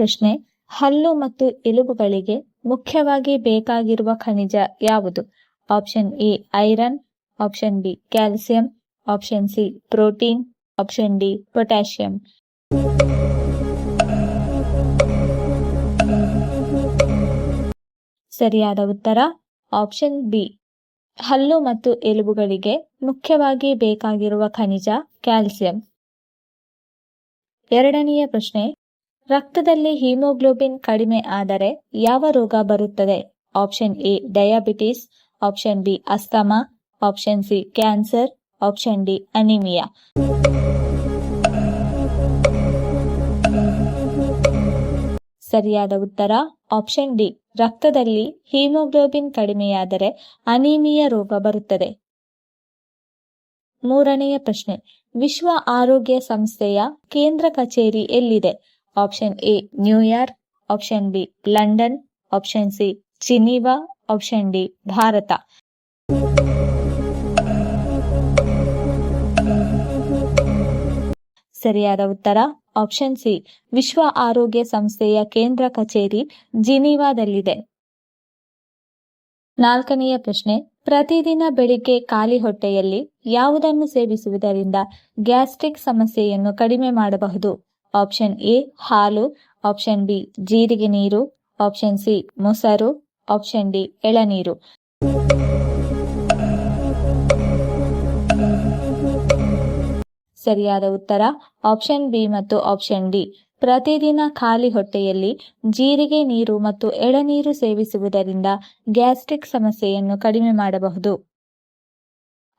ಪ್ರಶ್ನೆ, ಹಲ್ಲು ಮತ್ತು ಎಲುಬುಗಳಿಗೆ ಮುಖ್ಯವಾಗಿ ಬೇಕಾಗಿರುವ ಖನಿಜ ಯಾವುದು? Option A iron, option B calcium, option C protein, option D potassium. ಸರಿಯಾದ ಉತ್ತರ ಆಪ್ಷನ್ ಬಿ. ಹಲ್ಲು ಮತ್ತು ಎಲುಬುಗಳಿಗೆ ಮುಖ್ಯವಾಗಿ ಬೇಕಾಗಿರುವ ಖನಿಜ ಕ್ಯಾಲ್ಸಿಯಂ. ಎರಡನೆಯ ಪ್ರಶ್ನೆ, ರಕ್ತದಲ್ಲಿ ಹಿಮೋಗ್ಲೋಬಿನ್ ಕಡಿಮೆ ಆದರೆ ಯಾವ ರೋಗ ಬರುತ್ತದೆ? Option A diabetes, option B asthma, option C cancer, option D anaemia. ಸರಿಯಾದ ಉತ್ತರ ಆಪ್ಷನ್ ಡಿ. ರಕ್ತದಲ್ಲಿ ಹಿಮೋಗ್ಲೋಬಿನ್ ಕಡಿಮೆಯಾದರೆ ಅನಿಮಿಯಾ ರೋಗ ಬರುತ್ತದೆ. ಮೂರನೆಯ ಪ್ರಶ್ನೆ, ವಿಶ್ವ ಆರೋಗ್ಯ ಸಂಸ್ಥೆಯ ಕೇಂದ್ರ ಕಚೇರಿ ಎಲ್ಲಿದೆ? Option A New York, option B London, option C Geneva, option D Bharat. ಸರಿಯಾದ ಉತ್ತರ ಆಪ್ಷನ್ ಸಿ. ವಿಶ್ವ ಆರೋಗ್ಯ ಸಂಸ್ಥೆಯ ಕೇಂದ್ರ ಕಚೇರಿ ಜಿನೀವಾದಲ್ಲಿದೆ. ನಾಲ್ಕನೆಯ ಪ್ರಶ್ನೆ, ಪ್ರತಿದಿನ ಬೆಳಿಗ್ಗೆ ಖಾಲಿ ಹೊಟ್ಟೆಯಲ್ಲಿ ಯಾವುದನ್ನು ಸೇವಿಸುವುದರಿಂದ ಗ್ಯಾಸ್ಟ್ರಿಕ್ ಸಮಸ್ಯೆಯನ್ನು ಕಡಿಮೆ ಮಾಡಬಹುದು? ಆಪ್ಷನ್ ಎ ಹಾಲು, ಆಪ್ಷನ್ ಬಿ ಜೀರಿಗೆ ನೀರು, ಆಪ್ಷನ್ ಸಿ ಮೊಸರು, ಆಪ್ಷನ್ ಡಿ ಎಳನೀರು. ಸರಿಯಾದ ಉತ್ತರ ಆಪ್ಷನ್ ಬಿ ಮತ್ತು ಆಪ್ಷನ್ ಡಿ. ಪ್ರತಿದಿನ ಖಾಲಿ ಹೊಟ್ಟೆಯಲ್ಲಿ ಜೀರಿಗೆ ನೀರು ಮತ್ತು ಎಳನೀರು ಸೇವಿಸುವುದರಿಂದ ಗ್ಯಾಸ್ಟ್ರಿಕ್ ಸಮಸ್ಯೆಯನ್ನು ಕಡಿಮೆ ಮಾಡಬಹುದು.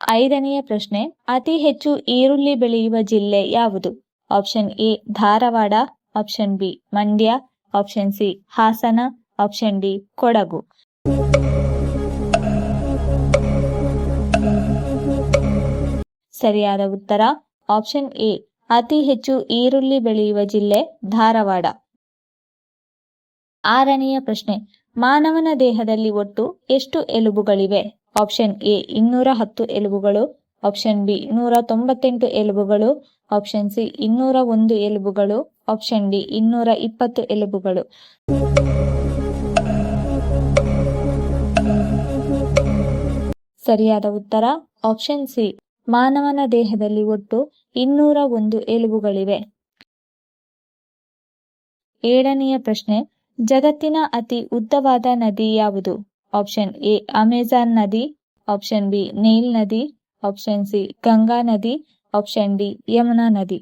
ಐದನೆಯ ಪ್ರಶ್ನೆ, ಅತಿ ಹೆಚ್ಚು ಈರುಳ್ಳಿ ಬೆಳೆಯುವ ಜಿಲ್ಲೆ ಯಾವುದು? Option A Dharwad, option B Mandya, option C Hassan, option D Kodagu. ಸರಿಯಾದ ಉತ್ತರ ಆಪ್ಷನ್ ಎ. ಅತಿ ಹೆಚ್ಚು ಈರುಳ್ಳಿ ಬೆಳೆಯುವ ಜಿಲ್ಲೆ ಧಾರವಾಡ. ಆರನೆಯ ಪ್ರಶ್ನೆ, ಮಾನವನ ದೇಹದಲ್ಲಿ ಒಟ್ಟು ಎಷ್ಟು ಎಲುಬುಗಳಿವೆ? ಆಪ್ಷನ್ ಎ 210 ಎಲುಬುಗಳು, ಆಪ್ಷನ್ ಬಿ 198 ಎಲುಬುಗಳು, ಆಪ್ಷನ್ ಸಿ 201 ಎಲುಬುಗಳು, ಆಪ್ಷನ್ ಡಿ 220 ಎಲುಬುಗಳು. ಸರಿಯಾದ ಉತ್ತರ ಆಪ್ಷನ್ ಸಿ. ಮಾನವನ ದೇಹದಲ್ಲಿ ಒಟ್ಟು 201 ಎಲುಬುಗಳಿವೆ. ಏಳನೆಯ ಪ್ರಶ್ನೆ, ಜಗತ್ತಿನ ಅತಿ ಉದ್ದವಾದ ನದಿ ಯಾವುದು? ಆಪ್ಷನ್ ಎ ಅಮೆಜಾನ್ ನದಿ, ಆಪ್ಷನ್ ಬಿ ನೈಲ್ ನದಿ, ಆಪ್ಷನ್ ಸಿ ಗಂಗಾ ನದಿ, ಆಪ್ಷನ್ ಡಿ ಯಮುನಾ ನದಿ.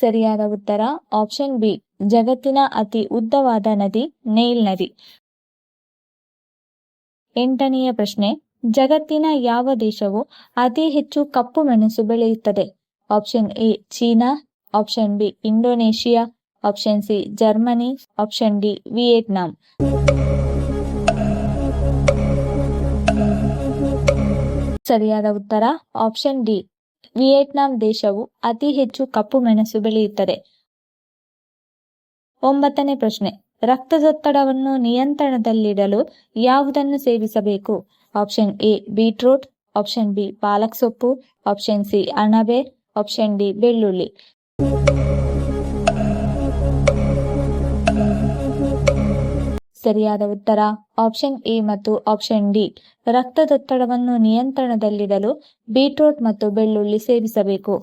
ಸರಿಯಾದ ಉತ್ತರ ಆಪ್ಷನ್ ಬಿ. ಜಗತ್ತಿನ ಅತಿ ಉದ್ದವಾದ ನದಿ ನೈಲ್ ನದಿ. ಎಂಟನೆಯ ಪ್ರಶ್ನೆ, ಜಗತ್ತಿನ ಯಾವ ದೇಶವು ಅತಿ ಹೆಚ್ಚು ಕಪ್ಪು ಮೆಣಸು ಬೆಳೆಯುತ್ತದೆ? Option A China, option B Indonesia, option C Germany, option D Vietnam. ಸರಿಯಾದ ಉತ್ತರ ಆಪ್ಷನ್ ಡಿ. ವಿಯೆಟ್ನಾಂ ದೇಶವು ಅತಿ ಹೆಚ್ಚು ಕಪ್ಪು ಮೆಣಸು ಬೆಳೆಯುತ್ತದೆ. ಒಂಬತ್ತನೇ ಪ್ರಶ್ನೆ, ರಕ್ತದೊತ್ತಡವನ್ನು ನಿಯಂತ್ರಣದಲ್ಲಿಡಲು ಯಾವುದನ್ನು ಸೇವಿಸಬೇಕು? Option A beetroot, option B ಪಾಲಕ್ ಸೊಪ್ಪು, ಆಪ್ಷನ್ ಸಿ ಅಣಬೆ, ಆಪ್ಷನ್ ಡಿ ಬೆಳ್ಳುಳ್ಳಿ. ಸರಿಯಾದ ಉತ್ತರ ಆಪ್ಷನ್ ಎ ಮತ್ತು ಆಪ್ಷನ್ ಡಿ. ರಕ್ತದೊತ್ತಡವನ್ನು ನಿಯಂತ್ರಣದಲ್ಲಿಡಲು ಬೀಟ್ರೂಟ್ ಮತ್ತು ಬೆಳ್ಳುಳ್ಳಿ ಸೇವಿಸಬೇಕು.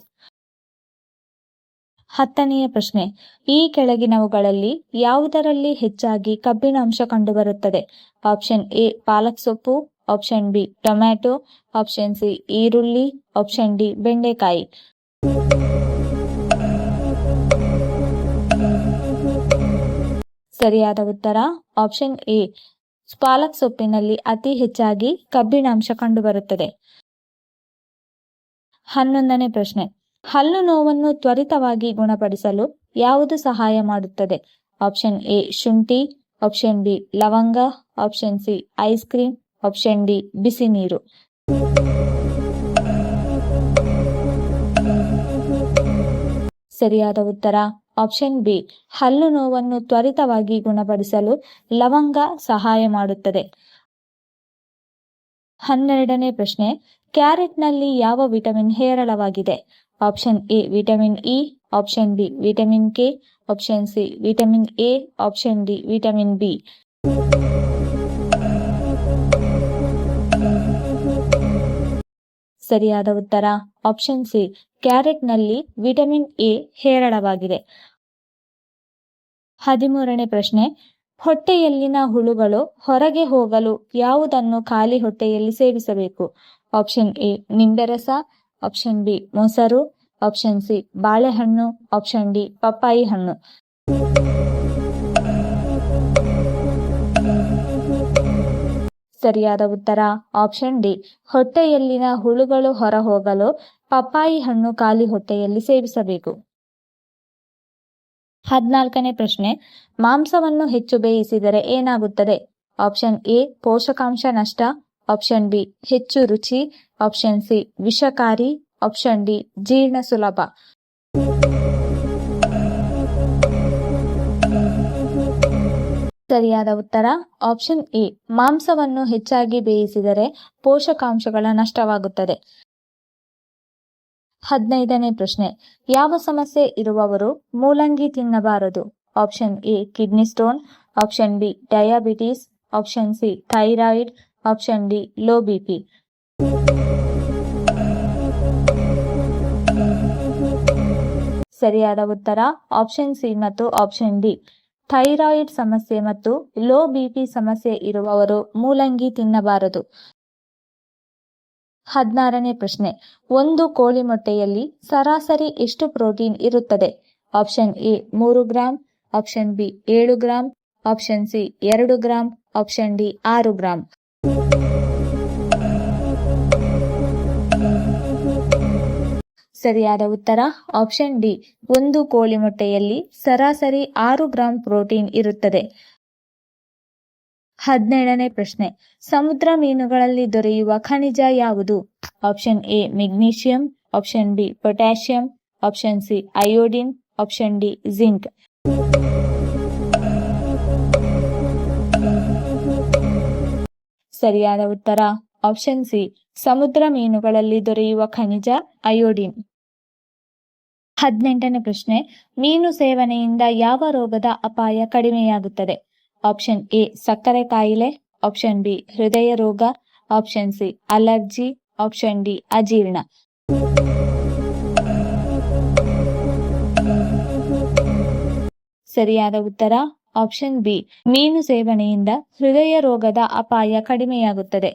ಹತ್ತನೆಯ ಪ್ರಶ್ನೆ, ಈ ಕೆಳಗಿನವುಗಳಲ್ಲಿ ಯಾವುದರಲ್ಲಿ ಹೆಚ್ಚಾಗಿ ಕಬ್ಬಿಣಾಂಶ ಕಂಡುಬರುತ್ತದೆ? ಆಪ್ಷನ್ ಎ ಪಾಲಕ್ ಸೊಪ್ಪು, option B tomato, option C ಈರುಳ್ಳಿ, ಆಪ್ಷನ್ ಡಿ ಬೆಂಡೆಕಾಯಿ. ಸರಿಯಾದ ಉತ್ತರ ಆಪ್ಷನ್ ಎ. ಪಾಲಕ್ ಸೊಪ್ಪಿನಲ್ಲಿ ಅತಿ ಹೆಚ್ಚಾಗಿ ಕಬ್ಬಿಣಾಂಶ ಕಂಡುಬರುತ್ತದೆ. 11ನೇ ಪ್ರಶ್ನೆ, ಹಲ್ಲು ನೋವನ್ನು ತ್ವರಿತವಾಗಿ ಗುಣಪಡಿಸಲು ಯಾವುದು ಸಹಾಯ ಮಾಡುತ್ತದೆ? ಆಪ್ಷನ್ ಎ ಶುಂಠಿ, ಆಪ್ಷನ್ ಬಿ ಲವಂಗ, option C ice cream, option D ಬಿಸಿ ನೀರು. ಸರಿಯಾದ ಉತ್ತರ ಆಪ್ಷನ್ ಬಿ. ಹಲ್ಲು ನೋವನ್ನು ತ್ವರಿತವಾಗಿ ಗುಣಪಡಿಸಲು ಲವಂಗ ಸಹಾಯ ಮಾಡುತ್ತದೆ. 12ನೇ ಪ್ರಶ್ನೆ, ಕ್ಯಾರೆಟ್ನಲ್ಲಿ ಯಾವ ವಿಟಮಿನ್ ಹೇರಳವಾಗಿದೆ? Option A vitamin E, option B vitamin K, option C vitamin A, option D vitamin B. ಸರಿಯಾದ ಉತ್ತರ ಆಪ್ಷನ್ ಸಿ ಕ್ಯಾರೆಟ್ನಲ್ಲಿ ವಿಟಮಿನ್ ಎ ಹೇರಳವಾಗಿದೆ. 13ನೇ ಪ್ರಶ್ನೆ, ಹೊಟ್ಟೆಯಲ್ಲಿನ ಹುಳುಗಳು ಹೊರಗೆ ಹೋಗಲು ಯಾವುದನ್ನು ಖಾಲಿ ಹೊಟ್ಟೆಯಲ್ಲಿ ಸೇವಿಸಬೇಕು? ಆಪ್ಷನ್ ಎ ನಿಂಬೆರಸ, ಆಪ್ಷನ್ ಬಿ ಮೊಸರು, ಆಪ್ಷನ್ ಸಿ ಬಾಳೆಹಣ್ಣು, ಆಪ್ಷನ್ ಡಿ ಪಪ್ಪಾಯಿ ಹಣ್ಣು. ಸರಿಯಾದ ಉತ್ತರ ಆಪ್ಷನ್ ಡಿ ಹೊಟ್ಟೆಯಲ್ಲಿನ ಹುಳುಗಳು ಹೊರ ಹೋಗಲು ಪಪ್ಪಾಯಿ ಹಣ್ಣು ಖಾಲಿ ಹೊಟ್ಟೆಯಲ್ಲಿ ಸೇವಿಸಬೇಕು. 14ನೇ ಪ್ರಶ್ನೆ, ಮಾಂಸವನ್ನು ಹೆಚ್ಚು ಬೇಯಿಸಿದರೆ ಏನಾಗುತ್ತದೆ? ಆಪ್ಷನ್ ಎ ಪೋಷಕಾಂಶ ನಷ್ಟ, ಆಪ್ಷನ್ ಬಿ ಹೆಚ್ಚು ರುಚಿ, ಆಪ್ಷನ್ ಸಿ ವಿಷಕಾರಿ, ಆಪ್ಷನ್ ಡಿ ಜೀರ್ಣ ಸುಲಭ. ಸರಿಯಾದ ಉತ್ತರ ಆಪ್ಷನ್ ಎ ಮಾಂಸವನ್ನು ಹೆಚ್ಚಾಗಿ ಬೇಯಿಸಿದರೆ ಪೋಷಕಾಂಶಗಳ ನಷ್ಟವಾಗುತ್ತದೆ. 15ನೇ ಪ್ರಶ್ನೆ, ಯಾವ ಸಮಸ್ಯೆ ಇರುವವರು ಮೂಲಂಗಿ ತಿನ್ನಬಾರದು? Option A kidney stone, option B diabetes, option C thyroid, option D low BP. ಸರಿಯಾದ ಉತ್ತರ ಆಪ್ಷನ್ ಸಿ ಮತ್ತು ಆಪ್ಷನ್ ಡಿ. ಥೈರಾಯ್ಡ್ ಸಮಸ್ಯೆ ಮತ್ತು ಲೋ ಬಿಪಿ ಸಮಸ್ಯೆ ಇರುವವರು ಮೂಲಂಗಿ ತಿನ್ನಬಾರದು. 16ನೇ ಪ್ರಶ್ನೆ, ಒಂದು ಕೋಳಿ ಮೊಟ್ಟೆಯಲ್ಲಿ ಸರಾಸರಿ ಎಷ್ಟು ಪ್ರೋಟೀನ್ ಇರುತ್ತದೆ? Option A 3 gram, option B 7 gram, option C 2 gram, option D 6 gram. ಸರಿಯಾದ ಉತ್ತರ ಆಪ್ಷನ್ ಡಿ ಒಂದು ಕೋಳಿ ಮೊಟ್ಟೆಯಲ್ಲಿ ಸರಾಸರಿ 6 ಗ್ರಾಂ ಪ್ರೋಟೀನ್ ಇರುತ್ತದೆ. 17ನೇ ಪ್ರಶ್ನೆ, ಸಮುದ್ರ ಮೀನುಗಳಲ್ಲಿ ದೊರೆಯುವ ಖನಿಜ ಯಾವುದು? Option A magnesium, option B potassium, option C iodine, option D zinc. ಸರಿಯಾದ ಉತ್ತರ ಆಪ್ಷನ್ ಸಿ ಸಮುದ್ರ ಮೀನುಗಳಲ್ಲಿ ದೊರೆಯುವ ಖನಿಜ ಅಯೋಡಿನ್. 18ನೇ ಪ್ರಶ್ನೆ, ಮೀನು ಸೇವನೆಯಿಂದ ಯಾವ ರೋಗದ ಅಪಾಯ ಕಡಿಮೆಯಾಗುತ್ತದೆ? ಆಪ್ಷನ್ ಎ ಸಕ್ಕರೆ ಕಾಯಿಲೆ, ಆಪ್ಷನ್ ಬಿ ಹೃದಯ ರೋಗ, option C allergy, option D ಅಜೀರ್ಣ. ಸರಿಯಾದ ಉತ್ತರ ಆಪ್ಷನ್ ಬಿ ಮೀನು ಸೇವನೆಯಿಂದ ಹೃದಯ ರೋಗದ ಅಪಾಯ ಕಡಿಮೆಯಾಗುತ್ತದೆ.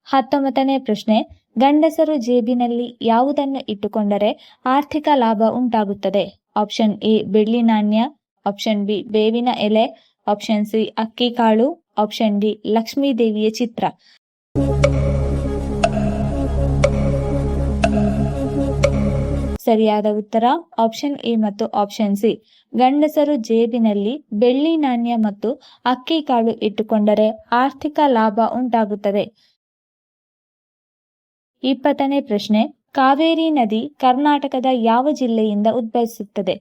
19ನೇ ಪ್ರಶ್ನೆ, ಗಂಡಸರು ಜೇಬಿನಲ್ಲಿ ಯಾವುದನ್ನು ಇಟ್ಟುಕೊಂಡರೆ ಆರ್ಥಿಕ ಲಾಭ ಉಂಟಾಗುತ್ತದೆ? ಆಪ್ಷನ್ ಎ ಬೆಳ್ಳಿ ನಾಣ್ಯ, ಆಪ್ಷನ್ ಬಿ ಬೇವಿನ ಎಲೆ, ಆಪ್ಷನ್ ಸಿ ಅಕ್ಕಿ ಕಾಳು, ಆಪ್ಷನ್ ಡಿ ಲಕ್ಷ್ಮೀ ದೇವಿಯ ಚಿತ್ರ. ಸರಿಯಾದ ಉತ್ತರ ಆಪ್ಷನ್ ಎ ಮತ್ತು ಆಪ್ಷನ್ ಸಿ. ಗಂಡಸರು ಜೇಬಿನಲ್ಲಿ ಬೆಳ್ಳಿ ನಾಣ್ಯ ಮತ್ತು ಅಕ್ಕಿ ಕಾಳು ಇಟ್ಟುಕೊಂಡರೆ ಆರ್ಥಿಕ ಲಾಭ ಉಂಟಾಗುತ್ತದೆ. 20ನೇ ಪ್ರಶ್ನೆ, ಕಾವೇರಿ ನದಿ ಕರ್ನಾಟಕದ ಯಾವ ಜಿಲ್ಲೆಯಿಂದ ಉದ್ಭವಿಸುತ್ತದೆ?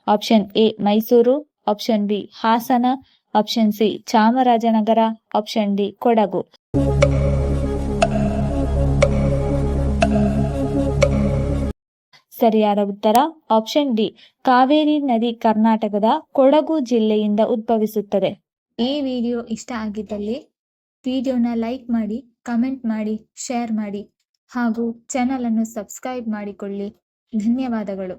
Option A Mysuru, option B Hassan, option C Chamarajanagar, option D Kodagu. ಸರಿಯಾದ ಉತ್ತರ ಆಪ್ಷನ್ ಡಿ ಕಾವೇರಿ ನದಿ ಕರ್ನಾಟಕದ ಕೊಡಗು ಜಿಲ್ಲೆಯಿಂದ ಉದ್ಭವಿಸುತ್ತದೆ. ಈ ವಿಡಿಯೋ ಇಷ್ಟ ಆಗಿದ್ದಲ್ಲಿ ವಿಡಿಯೋನ ಲೈಕ್ ಮಾಡಿ, ಕಮೆಂಟ್ ಮಾಡಿ, ಶೇರ್ ಮಾಡಿ ಹಾಗೂ ಚಾನಲ್ ಅನ್ನು ಸಬ್ಸ್ಕ್ರೈಬ್ ಮಾಡಿಕೊಳ್ಳಿ. ಧನ್ಯವಾದಗಳು.